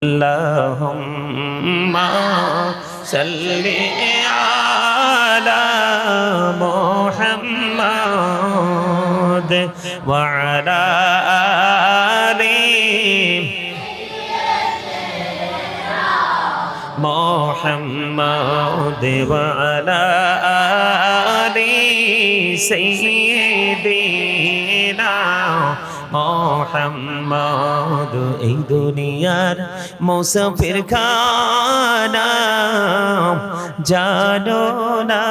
اللهم صل على محمد وعلى آل محمد وعلى آل سيدنا মোহাম্মদ এই দুনিয়ার মুসাফির খানা জানো না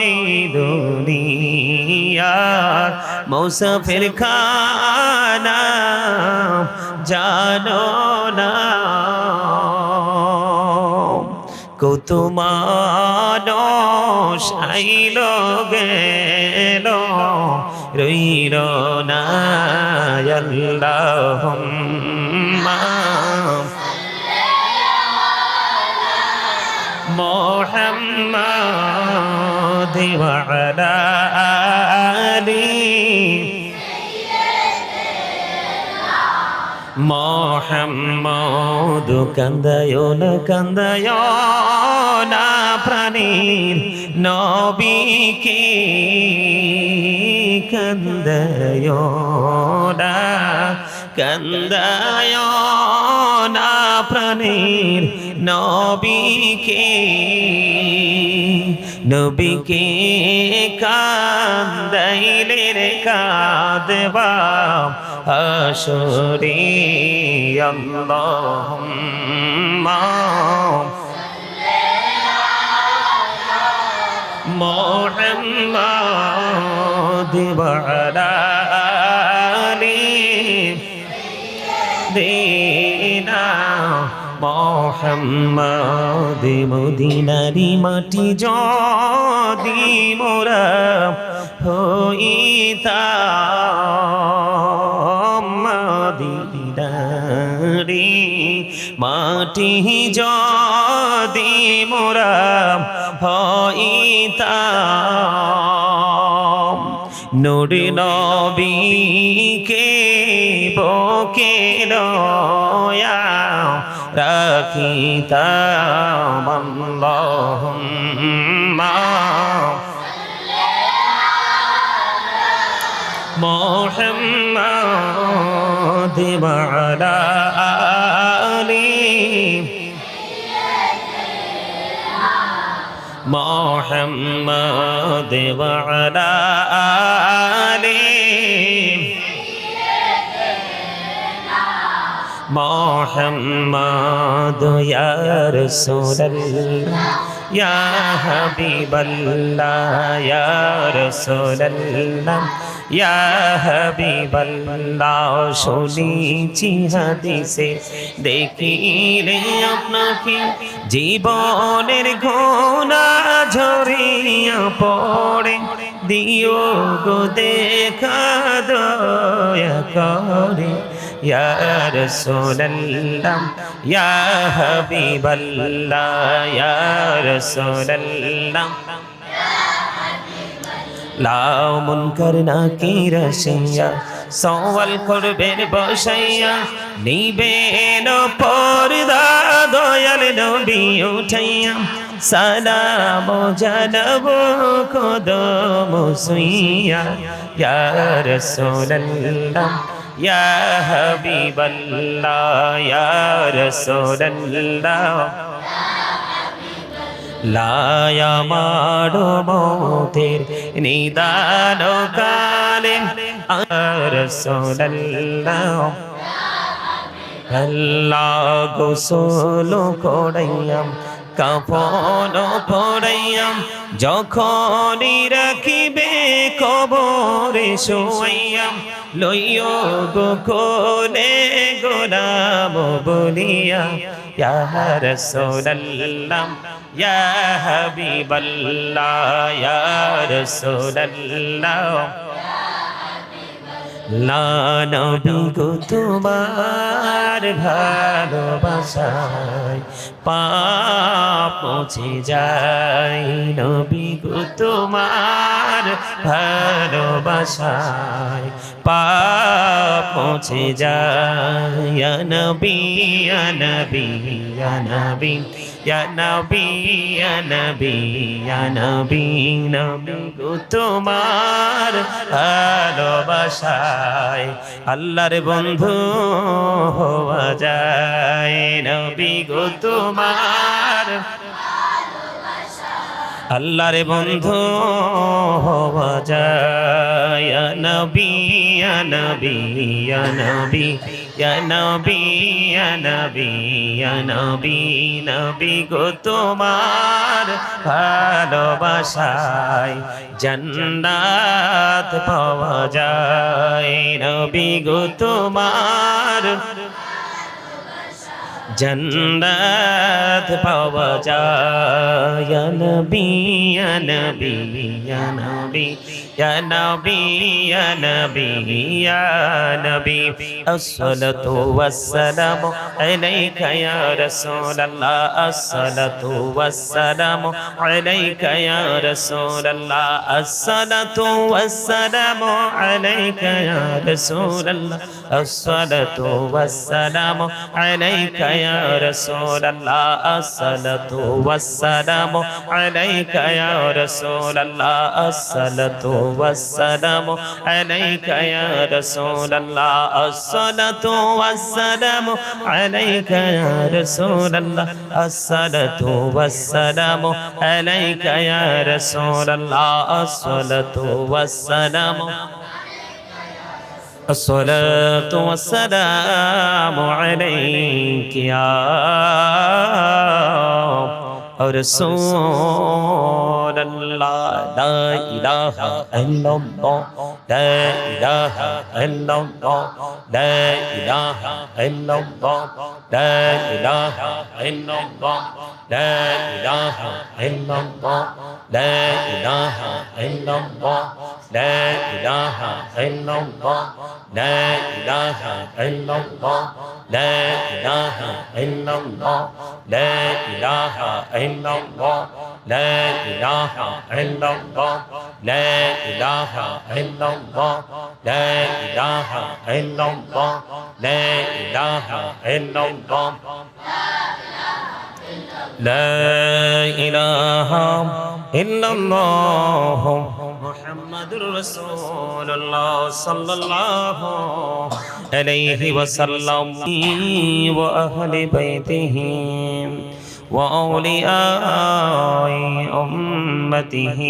এই দুনিয়ার মুসাফির খানা জানো না কত মানুষ আইল গেল রইল না আল্লাহুম্মা মুহাম্মাদ ওয়া আলা আলি মোহাম্মদ কান্দায়ো না প্রাণীর নবীকে কান্দায়ো না প্রাণীর নবীকে কান্দাইলে রে কাঁদবা হাসরে আল্লাহুম্মা মুহাম্মাদ ওয়া আলা আলি দিনা মোহাম্মদ মদিনারি মাটি যদি মোরা হইতাম মদিনারি মাটি যদি মোরা হইতাম নূর নবীকে বুকে লয়া রাখিতাম আল্লাহুম্মা মুহাম্মাদ ওয়া আলা আলি মুহাম্মাদ ওয়া আলা আলি মুহাম্মাদ ইয়া রাসূলুল্লাহ ইয়া হাবিবাল্লাহ ইয়া রাসূলুল্লাহ ইয়া হাবিবাল্লাহ শুনেছি হাদিসে দেখিলে আপনাকে জীবনের গুনাহ ঝরিয়া পড়ে দিও গো দেখা দয়া করে ইয়া রাসূলুল্লাহ ইয়া হাবিবাল্লাহ ইয়া রাসূলুল্লাহ লাও মুনকার নাকির আসিয়া সওয়াল করবেন বসাইয়া নিবেন পর্দা দয়াল নবী উঠাইয়া সালাম জানাব কদম সুইয়া ইয়া রাসূলুল্লাহ ইয়া হাবিবাল্লাহ ইয়া রাসূলুল্লাহ লায়া মাড়ো মৌতের নিদান কালে রাসূলুল্লাহ আল্লাহ গোসল করাইয়াম কাফন পরাইয়াম যখনই রাখিবে কবরে শোয়াইয়াম লইও গো কোলে গোলাম বলিয়া ইয়া রাসূলুল্লাহ ইয়া হাবিবাল্লাহ ইয়া রাসূলুল্লাহ লা নবী গো তোমার ভালোবাসায় পাপ মুছে যায় নবী গো তোমার ভালোবাসায় পাপ মুছে যায় ইয়া নবী ইয়া নবী ইয়া নবী ইয়া নবী ইয়া নবী ইয়া নবী নবী গো তোমার ভালোবাসায় আল্লাহর বন্ধু হওয়া যায় নবী গো তোমার আল্লাহর বন্ধু হওয়া যায় ইয়া নবী ইয়া নবী ইয়া নবী ইয়া নবী ইয়া নবী ইয়া নবী নবী গো তোমার ভালোবাসায় জান্নাত পাওয়া যায় নবী গো তোমার जन्नत पावा जाए या नबी या नबी या नबी या नबी या नबी या नबी अस्सलातु वस्सलामु अलैका या रसूल अल्लाह अस्सलातु वस्सलामु अलैका या रसूल अल्लाह अस्सलातु वस्सलामु अलैका या रसूल अल्लाह अस्सलातु वस्सलामु अलैका या रसूल अल्लाह अस्सलातु वस्सलामु अलैका या रसूल अल्लाह अस्सलातु वस्सलामु अलैका या रसूल अल्लाह अस्सलातु वस्सलामु अलैका या रसूल अल्लाह अस्सलातु वस्सलामु अलैका या रसूल अल्लाह अस्सलातु वस्सलामु الصلاة والسلام عليك يا رسول الله لا إله إلا الله لا إله إلا الله لا إله إلا الله لا إله إلا الله لا إله إلا الله لا إله إلا الله لا إله إلا الله لا إله إلا الله لا إله إلا الله لا إله إلا الله لا إله إلا الله لا إله إلا الله لا إله إلا الله لا إله إلا الله لا إله إلا الله محمد رسول الله صلى الله عليه وسلم وأهل بيته وأولياء أمته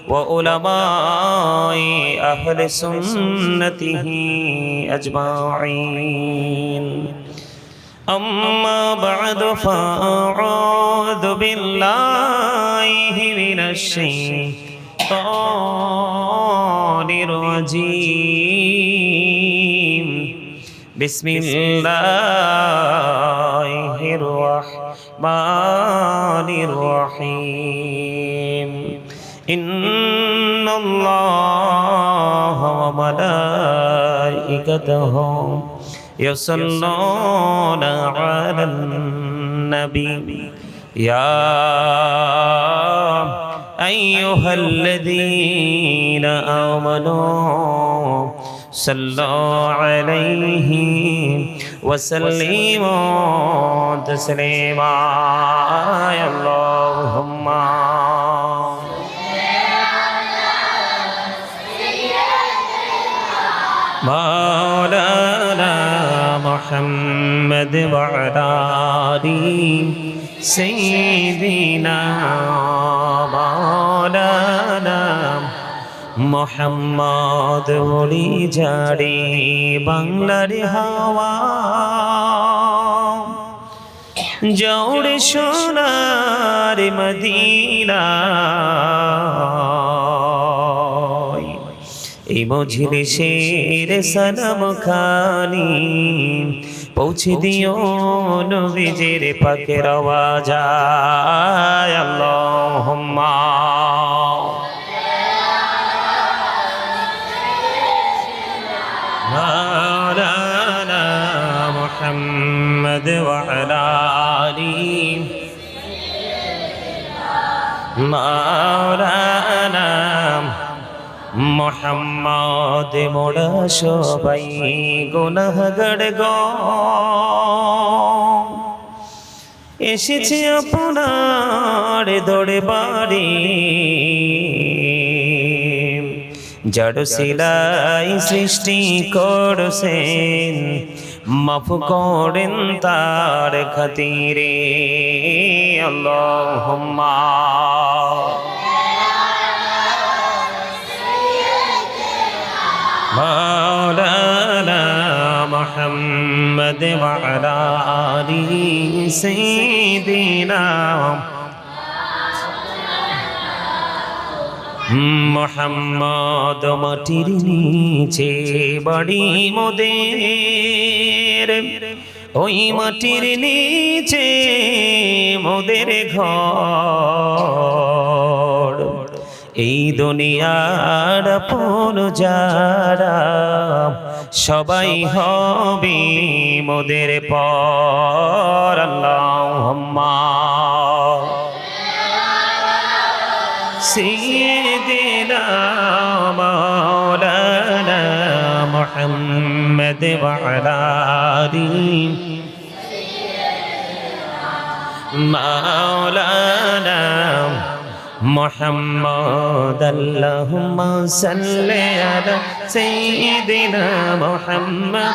وعلماء أهل سنته أجمعين أما بعد فأعوذ بالله من الشيطان الرجيم بسم الله الرحمن الرحيم إن الله وملائكته يصلون على النبي يا أيها الذين آمنوا صلوا عليه وسلموا تسليما اللهم مولانا محمد وعلى آله سيدنا مولانا محمد বলি জারি বাংলার হাওয়া জৌড়ে সোনার মদিনা এই মজলিসের সালাম খানি পৌঁছে দিও নবীজির পাকের আওয়াজ আল্লাহুম্মা مولانا محمد وعلى آله مولانا محمد মোরা সবাই গুনাহগার গো এসেছি আপনার দরবারে জড় সিলাই সৃষ্টি করছেন মাফ করেন তার খাতিরে আল্লাহুম্মা مولانا محمد وعلى آله سيدنا মোহাম্মদ মাটির নিচে বাড়ি মোদের ওই মাটির নিচে মোদের ঘর এই দুনিয়ার আপন যারা সবাই হবে মোদের পর আল্লাহুম্মা سيدنا مولانا محمد وعلى آله مولانا محمد اللهم صل على سيدنا محمد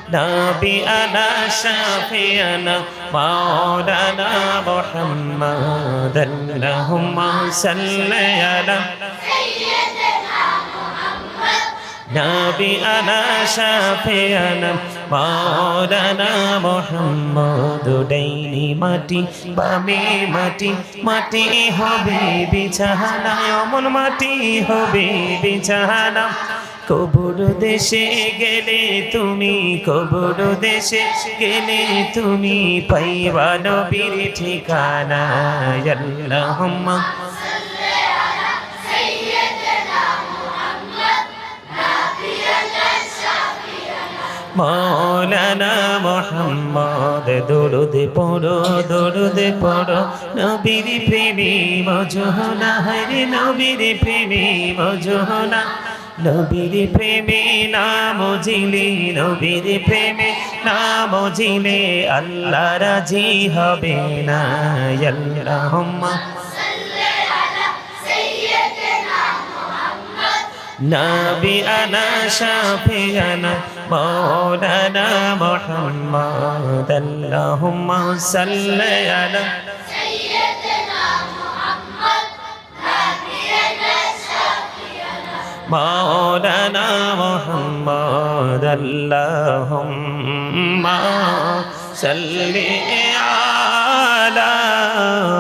نبينا شفيعنا مولانا محمد اللهم صل على سيدنا محمد نبينا شفيعنا مولانا محمد ডাইনি মাটি বামে মাটি মাটি হবে বিছানা এমন মাটি হবে বিছানা কবর দেশে গেলে তুমি কবর দেশে গেলে তুমি পাইবা নবীর ঠিকানা আল্লাহুম্মা সাল্লি আলা সাইয়্যিদিনা মুহাম্মদ নাবিয়ানা শাফিয়ানা মাওলানা মুহাম্মদ দরুদ পড়ো নবীর প্রেমে মজহনা হরে নবীর প্রেমে মজহনা নবীর প্রেমে নাম জিলে নবীর প্রেমে নাম জিলে আল্লাহ রাজি হবে না আল্লাহুম্মা সাল্লি আলা সাইয়্যিদিনা মুহাম্মদ নাবিয়ানা শাফিয়ানা মাওলানা মুহাম্মদ আল্লাহুম্মা সাল্লি আলা সাইয়্যিদিনা মুহাম্মদ নাবিয়ানা مولانا محمد اللهم صل على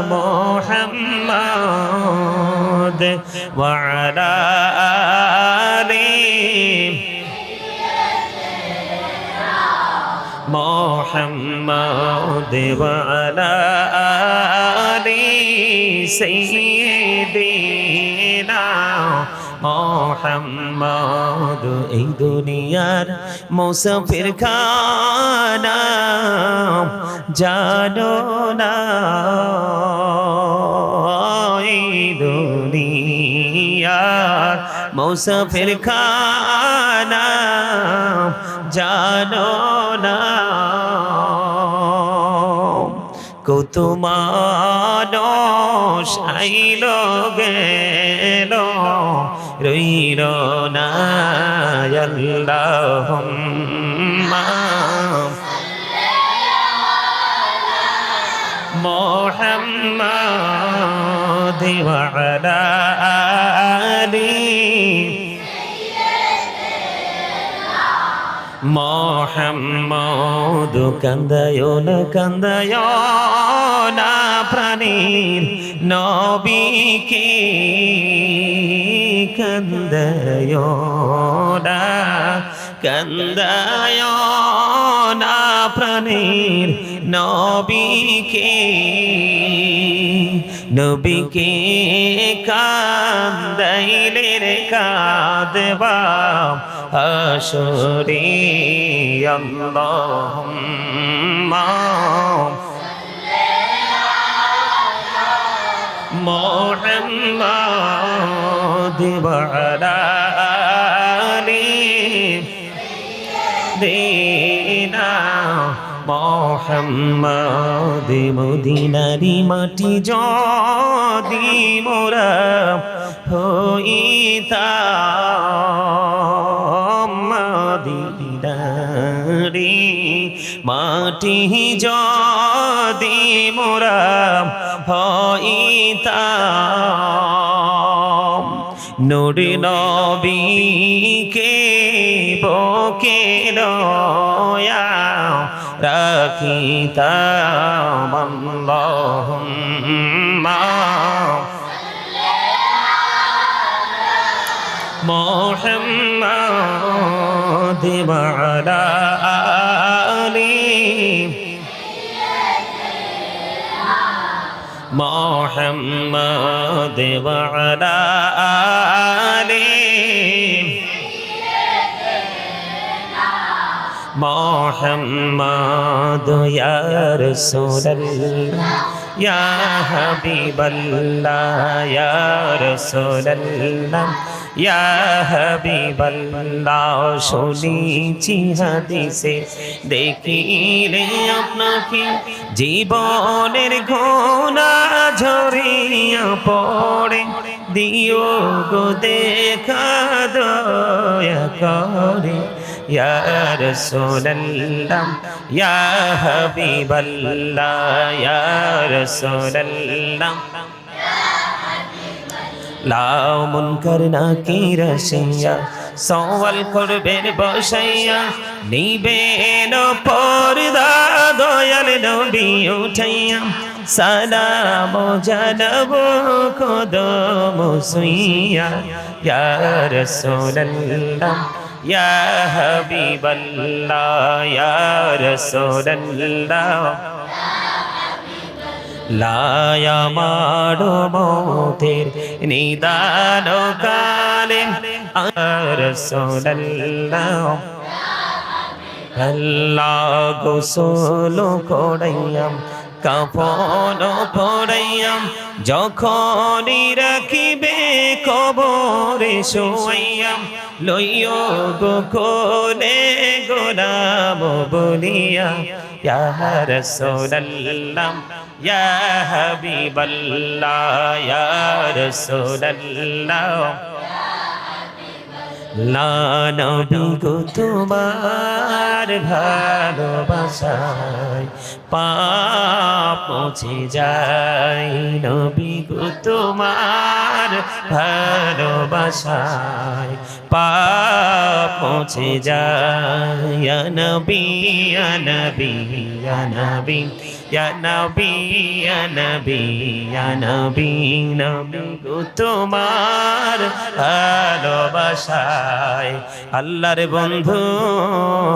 محمد وعلى آله محمد وعلى آله سيدنا মোহাম্মদ এই দুনিয়ার মুসাফির খানা জানো না এই দুনিয়ার মুসাফির খানা জানো না কত মানুষ আইলো গেল রইল না আল্লাহুম্মা মুহাম্মাদ ওয়া আলা আলিহি মোহাম্মদ কান্দায় না প্রাণীর নবীকে কান্দায় না প্রাণীর নবীকে কান্দাইলে রে কাঁদবা হাসরে আল্লাহুম্মা মুহাম্মাদ ওয়া আলা আলি দিনা মোহাম্মদ মদিনারি মাটি যদি মোরা হইতাম মদিনারি মাটি যদি মোরা হইতাম নূর নবীকে বুকে লয়া রাখিতাম আল্লাহুম্মা মুহাম্মাদ ওয়া আলা আলি মুহাম্মাদ ওয়া আলা আলি মুহাম্মাদ ইয়া রাসূলুল্লাহ ইয়া হাবিবাল্লাহ ইয়া রাসূলুল্লাহ ইয়া হাবিবাল্লাহ শুনেছি হাদিসে দেখিলে আপনাকে জীবনের ঘোনা ঝরিয়া পড়ে দিও গো দেখা দয়া করে ইয়া রাসূলুল্লাহ ইয়া হাবিবাল্লাহ ইয়া রাসূলুল্লাহ লাও মুনকার নাকির আসিয়া সওয়াল করবেন বসাইয়া নিবেন পর্দা দয়াল নবী উঠাইয়া সালাম জানাব কদম সুইয়া ইয়া রাসূলুল্লাহ ইয়া হাবিবাল্লাহ ইয়া রাসূলুল্লাহ লায়া মাড়ো মৌতের নিদান কালে রাসূলুল্লাহ আল্লাহ গোসল করাইয়াম কাফন পরাইয়াম যখনই রাখিবে কবরে শোয়াইয়াম লইও গো কোলে গোলাম বলিয়া ইয়া রাসূলুল্লাহ ইয়া হাবিবাল্লাহ ইয়া রাসূলুল্লাহ লা নবী গো তোমার ভালোবাসায় পাপ মুছে যায় নবী গো তোমার ভালোবাসায় পাপ মুছে যায় ইয়া নবী ইয়া নবী ইয়া নবী ইয়া নবী ইয়া নবী ইয়া নবী নবী গো তোমার ভালোবাসায় আল্লাহর বন্ধু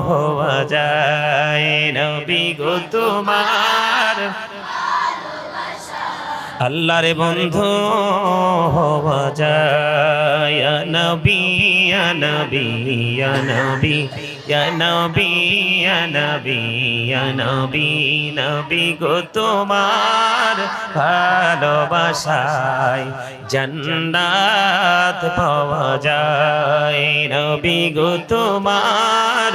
হওয়া যায় নবী গো তোমার আল্লাহর বন্ধু হওয়া যায় ইয়া নবী ইয়া নবী ইয়া নবী ইয়া নবী ইয়া নবী ইয়া নবী নবী গো তোমার ভালোবাসায় জান্নাত পাওয়া যায় নবী গো তোমার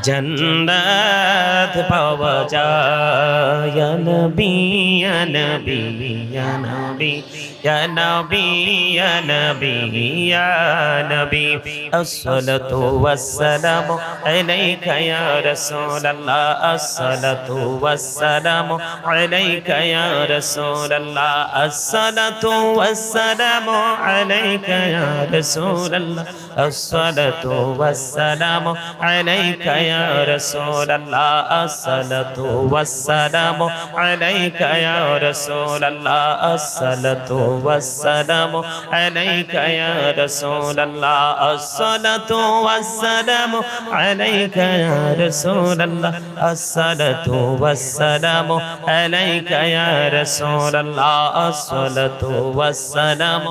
জান্নাত পাওয়া যায় ইয়া নবী ইয়া নবী ইয়া নবী ইয়া নবী ইয়া নবী ইয়া নবী আসসালাতু ওয়াসসালামু আলাইকা ইয়া রাসূলুল্লাহ আসসালাতু ওয়াসসালামু আলাইকা ইয়া রাসূলুল্লাহ আসসালাতু ওয়াসসালামু আলাইকা ইয়া রাসূলুল্লাহ আসসালাতু ওয়াসসালামু আলাইকা ইয়া রাসূলুল্লাহ আসসালাতু ওয়াসসালামু আলাইকা ইয়া রাসূলুল্লাহ আসসালাতু والسلام عليك يا رسول الله الصلاة والسلام عليك يا رسول الله الصلاة والسلام عليك يا رسول الله الصلاة والسلام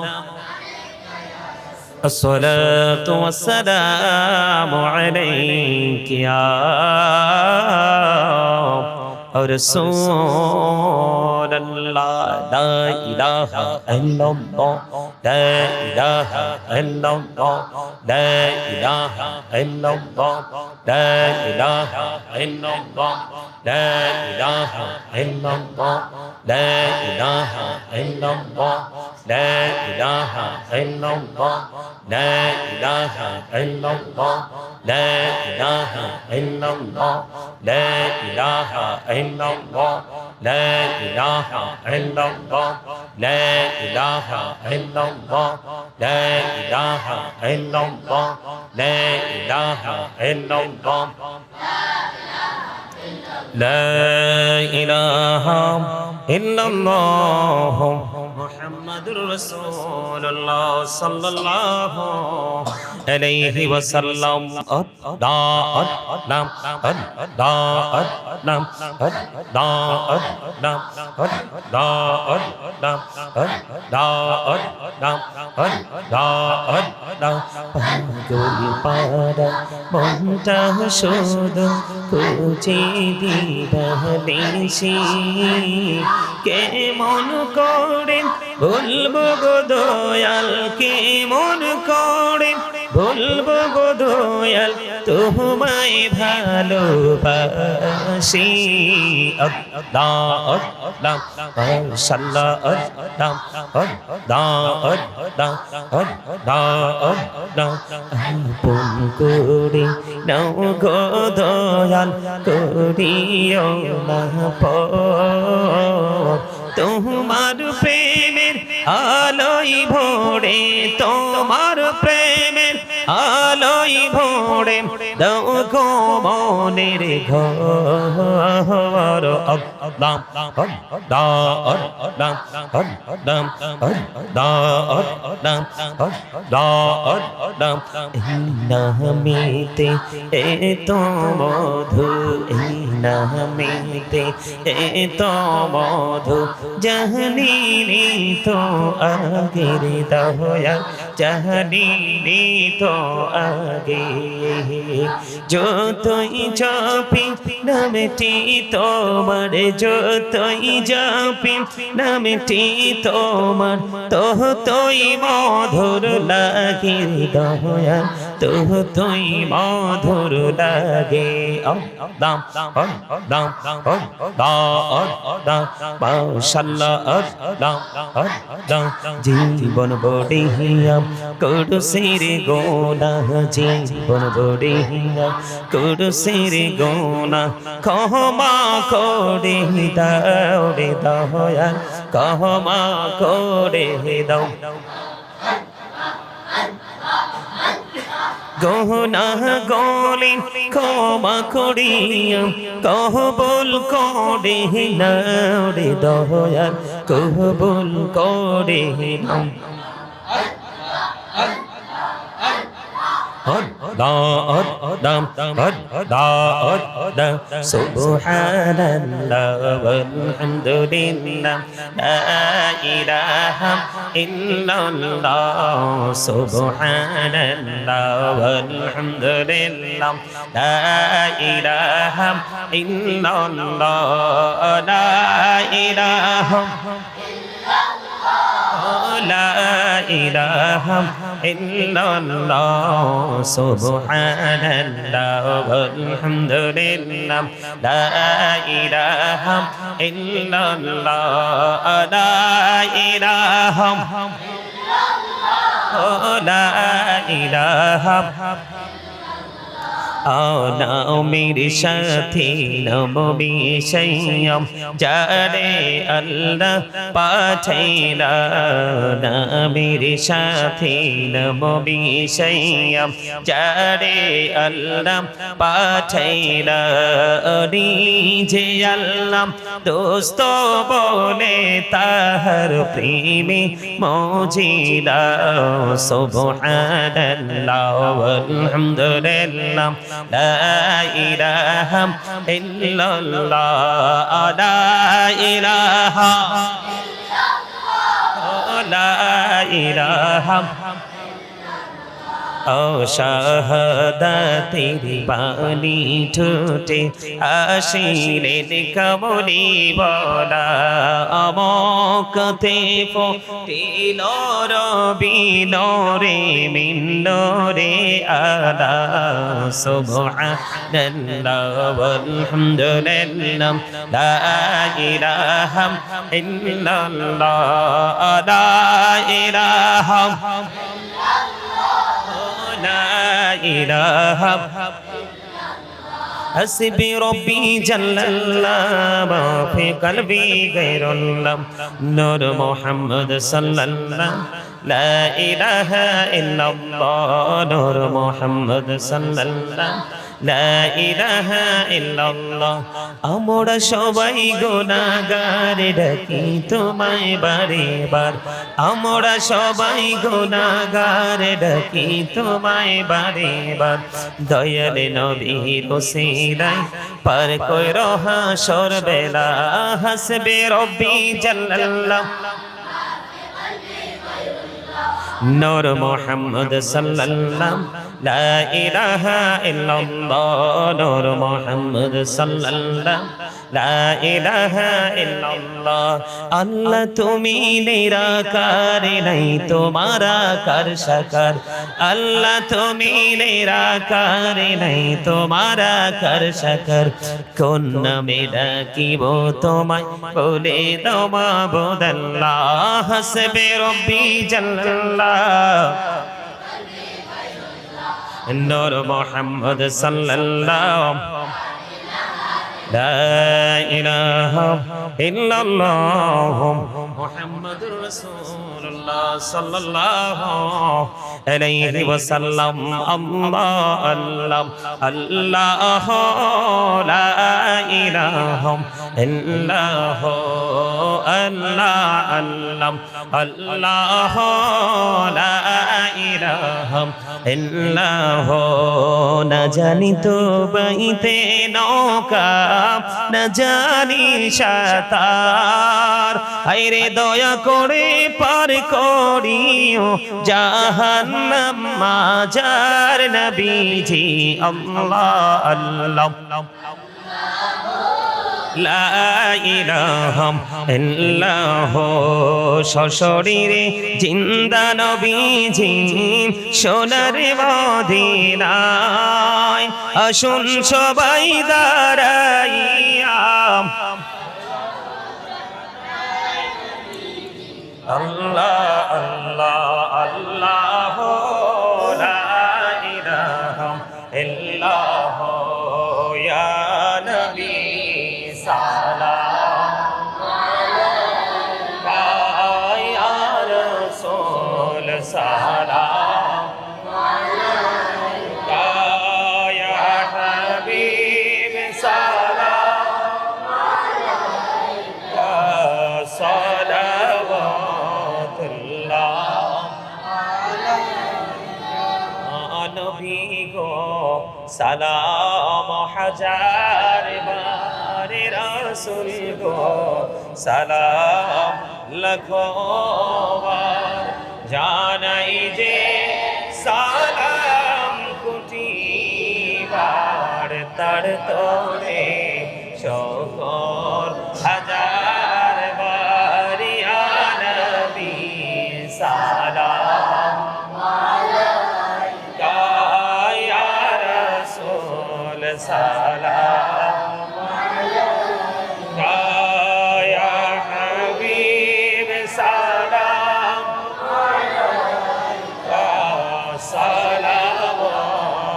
الصلاة والسلام عليك يا رسول الله لا إله إلا الله لا إله إلا الله لا إله إلا الله لا إله إلا الله لا إله إلا الله لا إله إلا الله لا إله إلا الله لا إله إلا الله لا إله إلا الله لا إله إلا الله لا إله إلا الله لا إله إلا الله لا إله إلا الله لا إله إلا الله لا إله إلا الله محمد رسول الله صلى الله عليه وسلم মনটা শুধু খুঁজে দিবানিসি কেমন করে বলবো গো দয়াল কেমন করে বলবো গো দয়াল তোমায় ভালোবাসি আপন করে নাও গো দয়াল করিও না তোমার প্রেমের আলোয় ভোরে তোমার প্রেমের আলোয় ভোরে দাও গো মনের ঘর নামেতে এত মধু এই নামেতে এত মধু জাহানি তো আগের দয়া জাহানি তো আগে যতই জপি নামটি তোমার যতই জপি নামটি তোমার ততই মধুর লাগে দয়া ততই মধুর লাগে জীবন বড়িয়াম করুসির গোনা জীবন বড়িয়াম করুসির গোনা ক্ষমা করে দাও রে দয়া ক্ষমা করে দাও গহনা গলি ক্ষমা করিয়া কবুল করে নাও রে দয়া কবুল করে নাও সুবহানাল্লাহ ওয়ালহামদুলিল্লাহ লা ইলাহা ইল্লাল্লাহ সুবহানাল্লাহ ওয়ালহামদুলিল্লাহ লা ইলাহা ইল্লাল্লাহ লা ইলাহা لا إله إلا الله سبحان الله والحمد لله لا إله إلا الله لا إله لا إله आओ मेरे साथी नबी सैयम जारे अल्लाह पाठैला ना मेरे साथी नबी सैयम जारे अल्लाह पाठैला जे अल्लाह दोस्त बोले ताहर प्रेमी मौजिला सुबहानल्लाह वल्हम्दुलिल्लाह لا إله إلا الله لا إله لا إله ও শাহাদাতের বাণী ঠোঁটে আসিলেন কমলি বলা আমকতে ফুটিল রবি নরে মিন্ন রে আলা সুবহানাল্লাহ ওয়ালহামদুলিল্লাহ লা ইলাহা ইল্লাল্লাহ লা ইলাহা لا إله حسبي ربي جل الله ما في قلبي غير الله نور محمد صلى الله لا إله إلا الله نور محمد صلى الله لا ইলাহা ইল্লাল্লাহ আমরা সবাই গুনাহগার ডাকি তোমায় বারে বার আমরা সবাই গুনাহগার ডাকি তোমায় বারে বার দয়াল নবীর ওসিলায় পার কইরো হাসর বেলা হাসবে রব্বি জাল্লাল্লাহ নূর মুহাম্মদ সাল্লাল্লাহু লা ইলাহা ইল্লাল্লাহ নূর মুহাম্মদ সাল্লাল্লাহু লা ইলাহা ইল্লাল্লাহ আল্লাহ তুমি নিরাকার নাই তোমার আকার সাকার আল্লাহ তুমি নিরাকার নাই তোমার আকার সাকার কোন নামে ডাকিব তোমায় বলে দাও মাবুদ আল্লাহ হাসবে রব্বি জাল্লাল্লাহ নূর মুহাম্মদ সাল্লাল্লাহু لا إله إلا الله محمد رسول الله صلى الله عليه وسلم الله الله الله لا إله إلا هو الله الله الله لا إله إلا هو না জানি তো বাইতে নৌকা না জানি সাঁতার আইরে দয়া করে পার করিও জাহান্নাম মাজার নবীজি আল্লাহ আল্লাহ লা ইলাহা ইল্লাল্লাহ সশরীরে জিন্দা নবীজি সোনার মদিনায় আসুন সবাই দাঁড়াইয়া আল্লাহ আল্লাহ আল্লাহ লা ইলাহা ইল্লাল্লাহ ইয়া নবী সালাম আলাইকা ইয়া রাসূল সালাম আলাইকা ইয়া হাবিব সালাম আলাইকা সালাওয়াতুল্লাহ আলাইকা নবী গো সালাম হাজার বার রাসূল গো সালাম লাখো বার জানাই যে সালাম কোটি বার তার তোরে শকর হাজার বার ইয়া নবী সালাম আলাইকা ইয়া রাসূল সালাম আলাইকা ইয়া হাবিব সালাম আলাইকা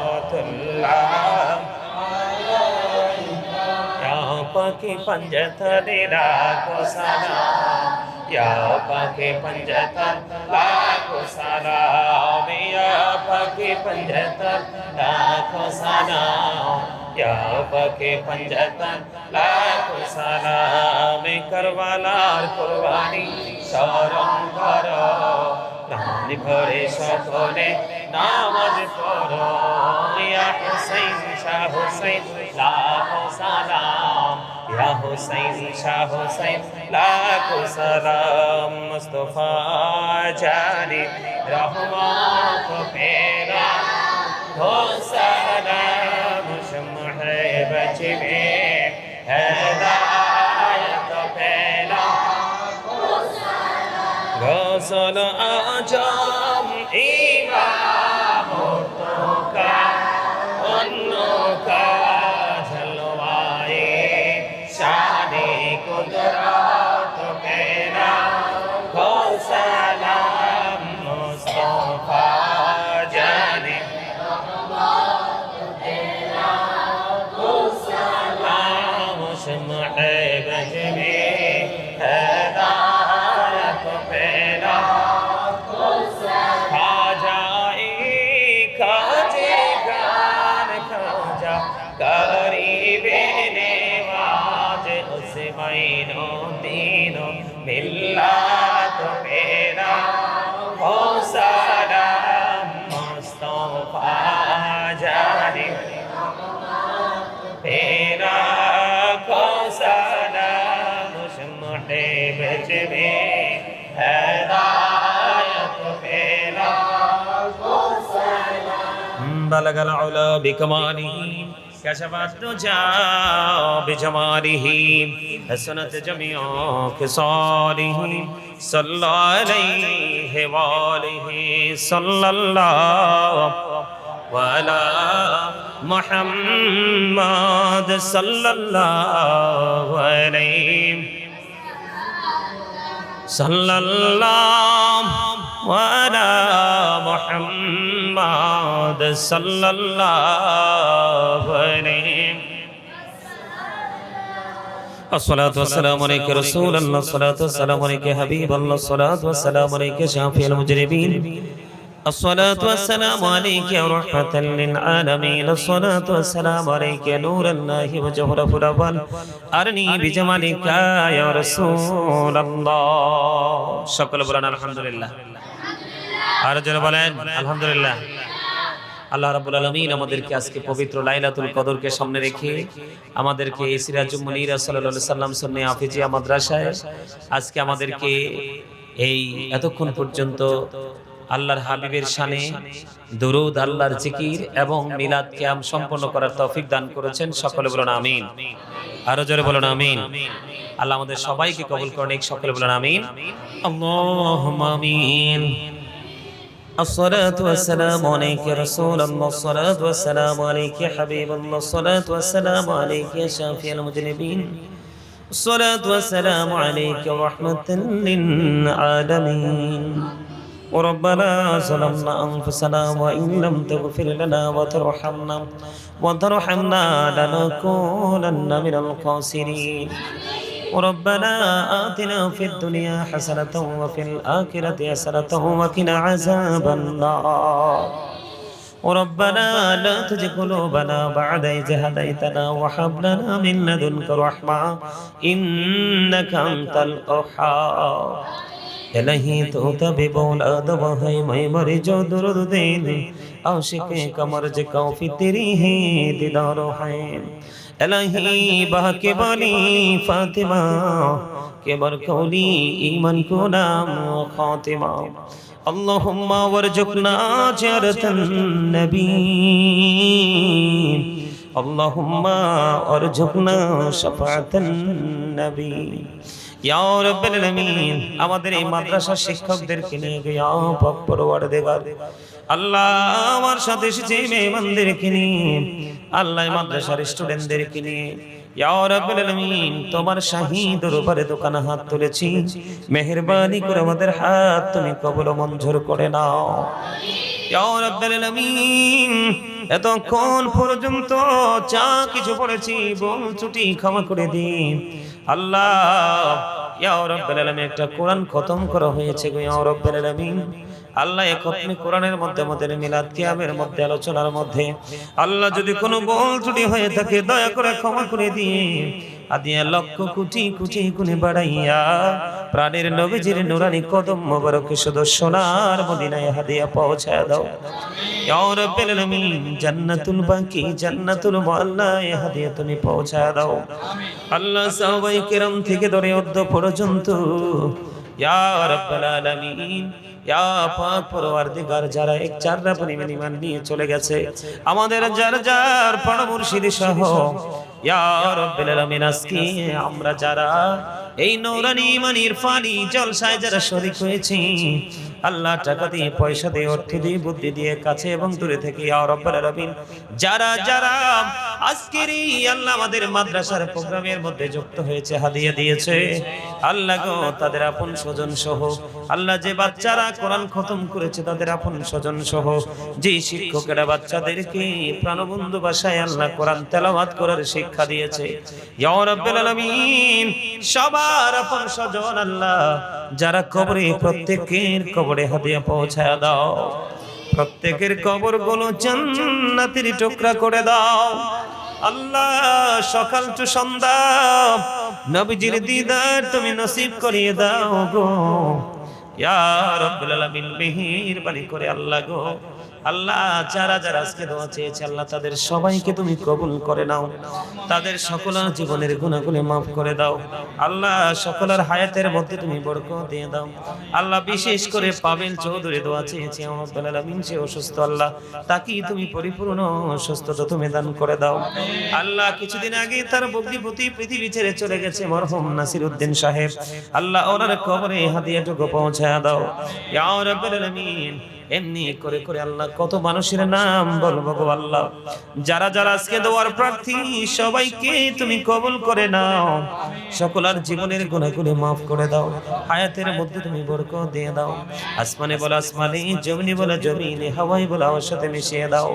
সালাওয়াতুল্লাহ আলাইকা ইয়া পাকি पंजतने लाखो सलाम या पाके पंजतन लाखो सलाम या पाके पंजतन लाखो सलाम या पाके पंजतन लाखो सलाम करवालार कुर्बानी शरण करो नाम भरे सकले नामाज पढ़ो या हुसैन शाह हुसैन लाखो सलाम या हुसैन शाह हुसैन लाखो सलाम मुस्तफा जाने रहमत पेरा हो सलाम शम्ह बचवे हिदायत पेरा गौसल आजम इमाम का उनका जलवाए शाने कुदरत पेरा गौसलाम मुस्तफा जाने गौसलाम शम्ह बजमे हिदायत पेरा करीबे नेवाज उस महीनो दीनो मिल्लात मेरा हो सलाम मुस्तफा जाने मेरा हो सलाम शम्ह बजमे हिदायत मेरा हो सलाम बलगल उला बिकमालिही كشف الدجى بجماله حسنت جميع خصاله صلى عليه وآله صلى الله وعلى محمد صلى الله عليه صلى الله وعلى محمد صلى الله عليه الصلاة والسلام عليك رسول الله الصلاة والسلام عليك حبيب الله الصلاة والسلام عليك شافي المجرمين الصلاة والسلام عليك رحمة للعالمين الصلاة والسلام عليك نور الله وجهره الأول أرني بجمالك يا رسول الله شكرا لله الحمد لله আর যারা বলেন আলহামদুলিল্লাহ আল্লাহ রাব্বুল আলামিন আমাদেরকে আজকে পবিত্র লাইলাতুল কদরকে সামনে রেখে আমাদেরকে সিরাজুল মুনির সাল্লাল্লাহু আলাইহি সাল্লাম সুন্নি হাফিজিয়া মাদ্রাসায় আজকে আমাদেরকে এই এতক্ষণ পর্যন্ত আল্লাহর হাবিবের শানে দরুদ আল্লাহর জিকির এবং মিলাদ কিয়াম সম্পন্ন করার তৌফিক দান করেছেন সকলে বলুন আমিন আরো জোরে বলুন আমিন আল্লাহ আমাদের সবাইকে কবুল করুন সকলে বলুন আমিন আল্লাহুম্মা আমিন الصلاة والسلام عليك يا رسول الله الصلاة والسلام عليك يا حبيب الله الصلاة والسلام عليك يا شافي المذنبين الصلاة والسلام عليك رحمة للعالمين وربنا ظلمنا أنفسنا وإن لم تغفر لنا وترحمنا لنكونن من الخاسرين وربنا آتنا في الدنيا حسنة وفي الآخرة حسنة وقنا عذاب النار وربنا لا تزغ قلوبنا بعد إذ هديتنا وهب لنا من لدنك رحمة إنك أنت الوهاب إلهي تؤتى بولاد وهي مر جو درود دين عاشق कमर जकाओ في तेरी है दीदार है इलाही बाके वाली फातिमा के बरकौली ईमान को नाम खातिमा اللهم وارزقنا زيارة النبي اللهم ارزقنا شفاعة النبي ইয়া রাব্বুল আলামিন আমাদের এই মাদ্রাসার শিক্ষকদেরকে নিয়ে ইয়া পাক পরওয়ারদিগার আল্লাহ আমার সাথে এসেছে মেহমানদেরকে নিয়ে আল্লাহ মাদ্রাসার স্টুডেন্টদেরকে নিয়ে ইয়া রাব্বুল আলামিন তোমার শাহী দরবারে দোকানে হাত তুলেছি মেহেরবানি করে আমাদের হাত তুমি কবুল ও মঞ্জুর করে নাও ইয়া রাব্বুল আলামিন এতক্ষণ পর্যন্ত যা কিছু পড়েছি ভুল ত্রুটি ক্ষমা করে দিন আল্লাহ ইয়া রাব্বুল আলামিন একটা কোরআন খতম করা হয়েছে গো ইয়া রাব্বুল আলামিন আল্লাহ এই খতমে কোরআনের মধ্যে আমাদের মিলাদ কিয়ামের মধ্যে আলোচনার মধ্যে আল্লাহ যদি কোনো ভুল ত্রুটি হয়ে থাকে দয়া করে ক্ষমা করে দিয়ে আদিয়া লক্ষ কোটি কোটি গুণে বাড়াইয়া প্রাণের নবীজির নুরানি কদম মোবারকে শুধু সোনার মদিনায় হাদিয়া পৌঁছায় দাও ইয়া রাব্বুল আলামিন জান্নাতুল বাকি জান্নাতুল মুআল্লায় হাদিয়া তুমি পৌঁছায় দাও আল্লাহ সাহাবায়ে কেরাম থেকে ধরে অদ্য পর্যন্ত ইয়া রাব্বুল আলামিন ইয়া পাক পরওয়ারদিগার যারা এক চাররা পরিমাণ ঈমান নিয়ে চলে গেছে আমাদের যার যার পরম মুর্শিদ সহ ইয়া রাব্বুল আলামিন আজকে আমরা যারা এই নূরানি ঈমান ইরফানি জলসায় যারা শরীক হয়েছি আল্লাহ টাকা দিয়ে পয়সা দিয়ে অর্থ দিয়ে বুদ্ধি দিয়ে কাছে এবং দূরে থেকে ইয়া রাব্বুল আলামিন যারা যারা আজকের এই আল্লাহ আমাদের মাদ্রাসার প্রোগ্রামের মধ্যে যুক্ত হয়েছে হাদিয়া দিয়েছে আল্লাহ গো তাদের আপন স্বজন সহ আল্লাহ যে বাচ্চারা কোরআন খতম করেছে তাদের আপন স্বজন সহ যে শিক্ষকেরা বাচ্চাদেরকে প্রাণবন্ধু ভাষায় আল্লাহ কোরআন তেলাওয়াত করার শিক্ষা দিয়েছে ইয়া রাব্বুল আলামিন সবার আপন স্বজন আল্লাহ যারা কবরে প্রত্যেকের কবরে হাদিয়া পৌঁছায় দাও প্রত্যেকের কবরগুলো জান্নাতের টুকরা করে দাও আল্লাহ সকাল টু সন্ধ্যা নবীজির দিদার তুমি নসিব করিয়ে দাও গো ইয়া রাব্বুল আলামিন মেহেরবানি করে আল্লাহ গো আল্লাহ যারা যারা আজকে দোয়া চেয়েছে আল্লাহ তাদের সবাইকে তুমি কবুল করে নাও তাদের সকলের জীবনের গুনাহগুলো maaf করে দাও আল্লাহ সকলের হায়াতের মধ্যে তুমি বরকত দিয়ে দাও আল্লাহ বিশেষ করে পাবেল চৌধুরী দোয়া চেয়েছে রাব্বুল আলামিন সে অসুস্থ আল্লাহ তাকে তুমি পরিপূর্ণ সুস্থতা তুমি দান করে দাও আল্লাহ কিছুদিন আগে তার বগ্নিপতি পৃথিবী ছেড়ে চলে গেছে মরহুম নাসির উদ্দিন সাহেব আল্লাহ ওনার কবরে হাদিয়াটুকু পৌঁছায় দাও ইয়া রাব্বুল আলামিন এমনি করে করে আল্লাহ কত মানুষের নাম বলবো গো আল্লাহ যারা যারা আজকে দোয়ার প্রার্থী সবাইকে তুমি কবুল করে নাও সকলের জীবনের গুনাহগুলো maaf করে দাও হায়াতের মধ্যে তুমি বরকত দিয়ে দাও আসমানে বলো আসমানে জমিনে বলো জমিনে হাওয়ায় বলো হাওয়ার সাথে মিশিয়ে দাও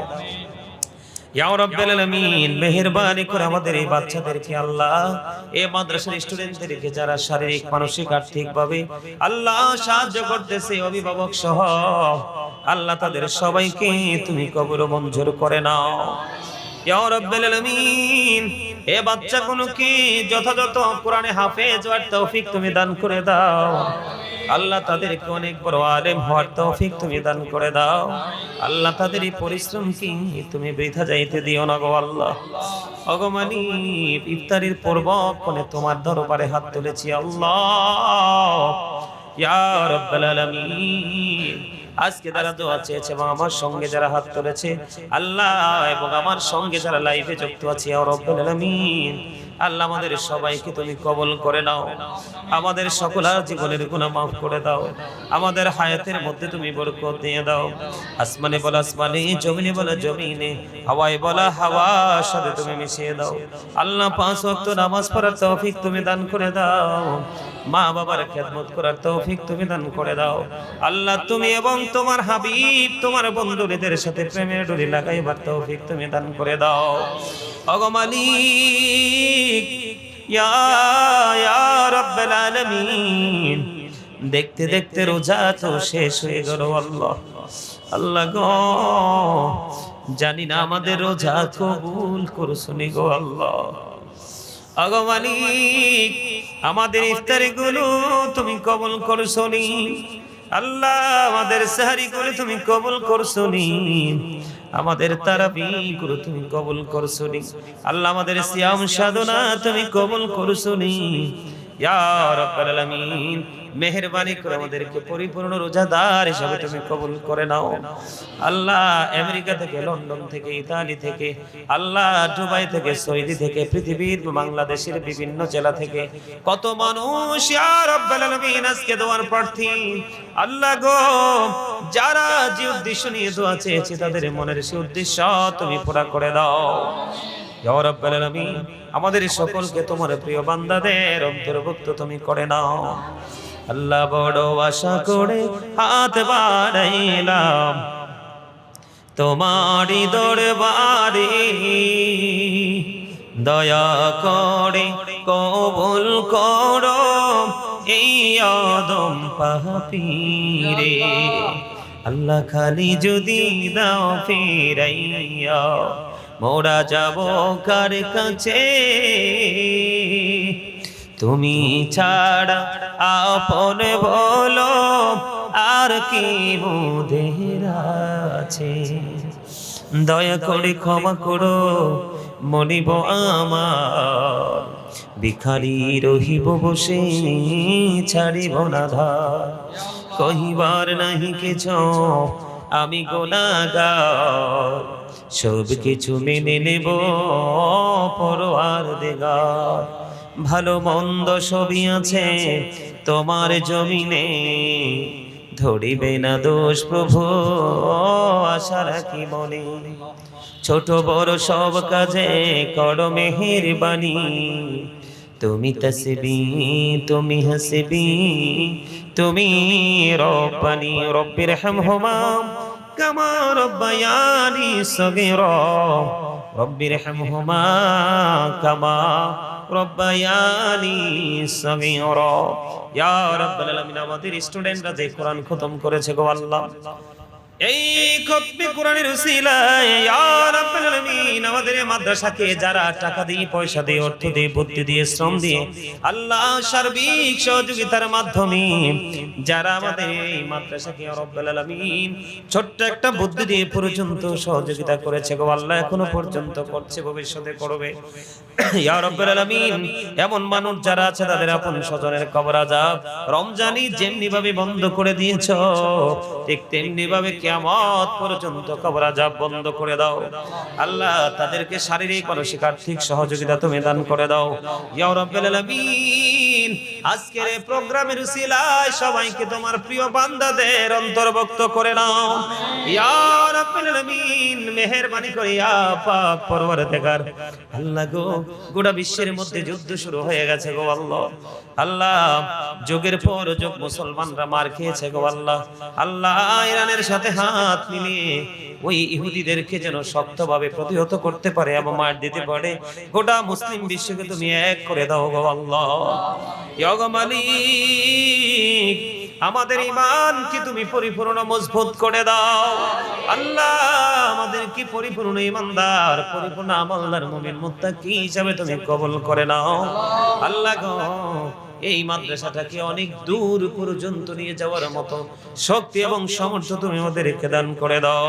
ইয়া রাব্বুল আলামিন মেহেরবানি করে আমাদের এই বাচ্চাদেরকে আল্লাহ এই মাদ্রাসার স্টুডেন্টদেরকে যারা শারীরিক মানসিক আর্থিক ভাবে আল্লাহ সাহায্য করতেছে অভিভাবক সহ আল্লাহ তাদের সবাইকে তুমি কবুল মঞ্জুর করে নাও ইয়া রাব্বুল আলামিন এই বাচ্চাগুলোকে যথাযথ কোরআনে হাফেজ হওয়ার তৌফিক তুমি দান করে দাও আল্লাহ তাদেরকে অনেক বড় আলেম হওয়ার তৌফিক তুমি দান করে দাও আল্লাহ তাদের এই পরিশ্রম কি তুমি বৃথা যাইতে দিও না গো আল্লাহ ওগো মালিক ইফতারির পূর্বক্ষণে তোমার দরবারে হাত তুলেছি আল্লাহ ইয়া রাব্বুল আলামিন আজকে যারা দোয়া চেয়েছে এবং আমার সঙ্গে যারা হাত তুলেছে আল্লাহ এবং আমার সঙ্গে যারা লাইভে যুক্ত আছে ইয়া রাব্বুল আলামিন আল্লাহ আমাদের সবাইকে তুমি কবুল করে নাও আমাদের সকলের জীবনের গুনাহ maaf করে দাও আমাদের হায়াতের মধ্যে তুমি বরকত দিয়ে দাও আসমানে বলো আসমানে জমিনে বলো জমিনে হাওয়ায় বলো হাওয়ার সাথে তুমি মিশিয়ে দাও আল্লাহ পাঁচ ওয়াক্ত নামাজ পড়ার তৌফিক তুমি দান করে দাও মা বাবার খেদমত করার তৌফিক তুমি দান করে দাও আল্লাহ তুমি এবং তোমার হাবিব তোমার বন্ধুদের সাথে প্রেমের ডোরি লাগাইবার তৌফিক তুমি দান করে দাও ওগো মালিক ইয়া রাব্বুল আলামিন দেখতে দেখতে রোজা তো শেষ হয়ে গেল আল্লাহ আল্লাহ গো জানি না আমাদের রোজা কবুল করছনি গো আল্লাহ ওগো মালিক আমাদের ইফতারি গুলো তুমি কবুল করছনি আল্লাহ আমাদের সেহরি গুলো তুমি কবুল করছনি আমাদের তারাবি গুলো তুমি কবুল করছনি আল্লাহ আমাদের সিয়াম সাধনা তুমি কবুল করছনি ইয়া রাব্বুল আলামিন মেহেরবানি করে আমাদেরকে পরিপূর্ণ রোজাদার হিসেবে তুমি কবুল করে নাও আল্লাহ আমেরিকা থেকে লন্ডন থেকে ইতালি থেকে আল্লাহ দুবাই থেকে সৌদি থেকে পৃথিবীর বাংলাদেশের বিভিন্ন জেলা থেকে কত মানুষ ইয়া রাব্বুল আলামিন আজকে দোয়ার প্রার্থী আল্লাহ গো যারা যে উদ্দেশ্য নিয়ে দোয়া চেয়েছে তাদের মনের সেই উদ্দেশ্য তুমি পুরা করে দাও ইয়া রাব্বুল আলামিন আমাদের সকলকে তোমার প্রিয় বান্দাদের অন্তর্ভুক্ত তুমি করে নাও আল্লাহ বড় আশা করে হাত বাড়াইলাম তোমারই দরবারে দয়া করে কবুল করো এই আদম পাপীরে আল্লাহ খালি যদি দাও ফিরাইয়া মোরা যাব কার কাছে তুমি ছাড়া আপন বলো আর কি মোদের আছে দয়া করে ক্ষমা করো মনিব আমার ভিখারি রহিব বসে ছাড়িব না ধার কহিবার নাহি কিছু আমি গুনাহগার সব কিছু মেনে নেব পরওয়ার দিগার ভালো মন্দ সবই আছে তোমার জমিনে ধরিবে না দোষ প্রভু আশা রাখি মনে ছোট বড় সব কাজে করো মেহেরবানি তুমি তাসবি তুমি হাসবি তুমি রব্বানি রব্বির হামহুমা কামা রব্বায়ানি সগীরা রব্বির হামহুমা কামা রব্বায়ানি সগীরা ইয়া রাব্বাল আলামিন আমাদের স্টুডেন্টরা যে কোরআন খতম করেছে গো আল্লাহ এই খতমে কোরআনের উসিলায় ইয়া রাব্বাল আলামিন আমাদের মাদ্রাসাকে যারা টাকা দিয়ে পয়সা দিয়ে অর্থ দিয়ে বুদ্ধি দিয়ে শ্রম দিয়ে আল্লাহ সার্বিক সহযোগিতার মাধ্যমে যারা আমাদের এই মাদ্রাসাকে ইয়া রাব্বাল আলামিন ছোট্ট একটা বুদ্ধি দিয়ে পর্যন্ত সহযোগিতা করেছে গো আল্লাহ এখনো পর্যন্ত করছে ভবিষ্যতে করবে ইয়া রাব্বাল আলামিন এমন মানুষ যারা আছে তাদের আপন স্বজনের কবর আযাব রমজানি যেমনি ভাবে বন্ধ করে দিয়েছো ঠিক তেমনি ভাবে কিয়ামত পর্যন্ত কবর আযাব বন্ধ করে দাও আল্লাহ তাদেরকে শারীরিক মানসিক আর্থিক সহযোগিতা তুমি দান করে দাও ইয়া রাব্বাল আলামিন আজকের এই প্রোগ্রামের উসিলায় সবাইকে তোমার প্রিয় বান্দাদের অন্তর্ভুক্ত করে নাও ইয়া রাব্বাল আলামিন মেহেরবানি করে ইয়া পাক পরওয়ারদিগার আল্লাহ গো গোটা বিশ্বের মধ্যে যুদ্ধ শুরু হয়ে গেছে গো আল্লাহ আল্লাহ যুগের পর যুগ মুসলমানরা মার খেয়েছে গো আল্লাহ আল্লাহ ইরানের সাথে হাত মিলিয়ে ওই ইহুদিদেরকে যেন শক্তভাবে প্রতিহত করতে পারে এবং মার দিতে পারে গোটা মুসলিম বিশ্বকে তুমি এক করে দাও গো আল্লাহ ইয়া গো মালিক আমাদের ঈমানকে তুমি পরিপূর্ণ মজবুত করে দাও আল্লাহ আমাদের কি পরিপূর্ণ ঈমানদার পরিপূর্ণ আমলদার মুমিন মুত্তাকি হিসাবে তুমি কবুল করে নাও আল্লাহ গো এই মাদ্রাসাটাকে অনেক দূর পর্যন্ত নিয়ে যাওয়ার মতো শক্তি এবং সামর্থ্য তুমি আমাদেরকে দান করে দাও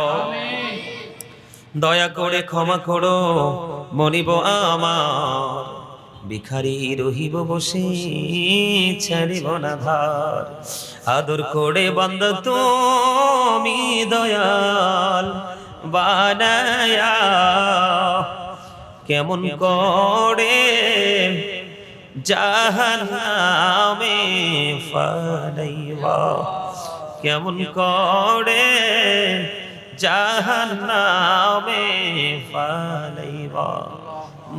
দয়া করে ক্ষমা করো মনিব আমার ভিখারি রহিব বসে ছাড়িব না ধার আদর করে বান্দা তুমি দয়াল বানায়া কেমন করে জাহান্নামে ফালাইবা কেমন করে জাহান্নামে ফালাইবা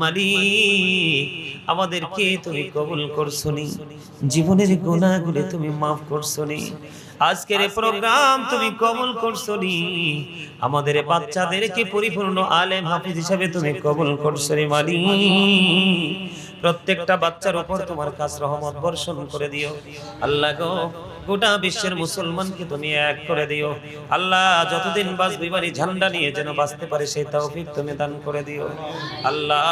মালিক আমাদেরকে তুমি কবুল করছনি জীবনের গুনাহগুলো তুমি maaf করছনি আজকের এই প্রোগ্রাম তুমি কবুল করছনি আমাদের বাচ্চাদেরকে পরিপূর্ণ আলেম হাফেজ হিসেবে তুমি কবুল করছনি মালিক প্রত্যেকটা বাচ্চার উপর তোমার কাছ রহমত বর্ষণ করে দিও আল্লাহ গো গোটা বিশ্বের মুসলমানকে তুমি এক করে দিও আল্লাহ যতদিন বাঁচবি বাড়ি ঝান্ডা নিয়ে যেন বাঁচতে পারে সেই তৌফিক তুমি দান করে দিও আল্লাহ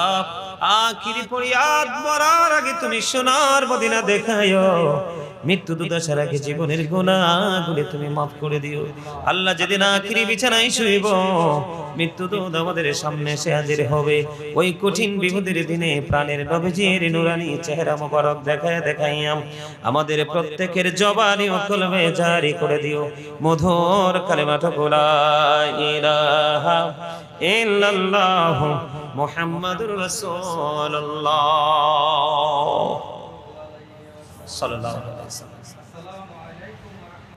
আখিরি ফরিয়াদ মরার আগে তুমি সোনার মদিনা দেখায়ো মৃত্যু দুদশার আগে জীবনের গুনাহগুলো তুমি maaf করে দিও আল্লাহ যেদিন আখিরি বিছানায় শুইব মৃত্যু দুদ আমাদের সামনে এসে হাজির হবে ওই কঠিন বিপদের দিনে প্রাণের নবীজির নুরানি চেহারা মোবারক দেখায় দেখাইয়াম আমাদের প্রত্যেকের জবানি ও কলবে জারি করে দিও মধুর কালেমাটা লা ইলাহা ইল্লাল্লাহ মুহাম্মাদুর রাসূলুল্লাহ সাল্লাল্লাহু আলাইহি ওয়াসাল্লাম